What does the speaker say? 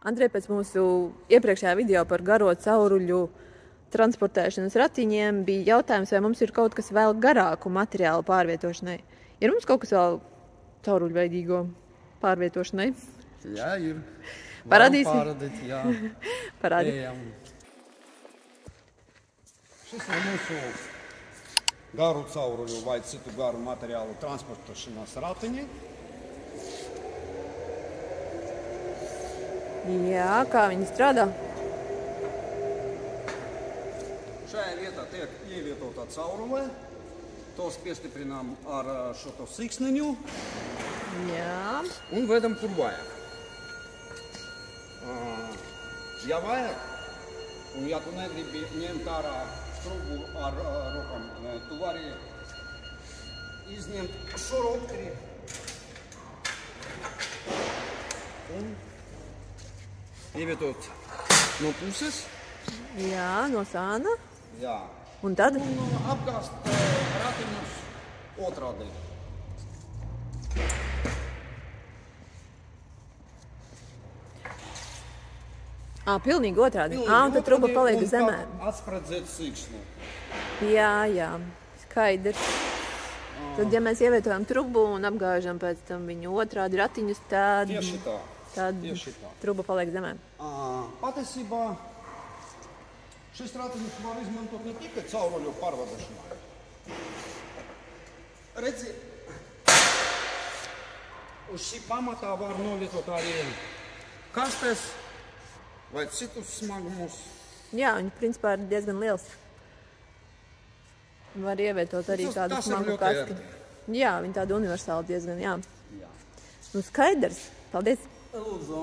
Andrej, pēc mūsu iepriekšējā video par garo cauruļu transportēšanas ratiņiem bija jautājums, vai mums ir kaut kas vēl garāku materiālu pārvietošanai. Ir mums kaut kas vēl cauruļveidīgo pārvietošanai? Jā, ir. Parādīsim? Parādīt, jā. Parādīt. Šis ir mūsu garu cauruļu vai citu garu materiālu transportēšanas ratiņi. Jā, kā viņi strādā? Šajā vietā tiek ievietota caurulē. Tos piestiprinām ar šo siksniņu. Jā. Un vedam, kur vajag. Ja vajag, un ja tu negribi ņemt ārā trubu ar rokām, tu vari izņemt šurupkri un ievietot no puses. Jā, no sāna. Jā. Un tad? Un apgāzt ratiņus otrādi. Pilnīgi otrādi. Un tad truba paliek zemē. Atspredzēt siksnu. Jā, skaidrs. Tad, ja mēs ievietojam trubu un apgāžam pēc tam viņu otrādi ratiņus, tad Tieši tā. Tad truba paliek zemē. Patiesībā šis ratiņus var izmantot ne tikai cauruļu pārvadāšanai. Redzi, uz šī pamatā var novietot arī kastes vai citus smagumus. Jā, viņi principā ir diezgan liels. Var ievietot arī tādu smagu kasti. Jā, viņi tādi universāli diezgan, jā. Nu skaidrs. Paldies. Lūdzu.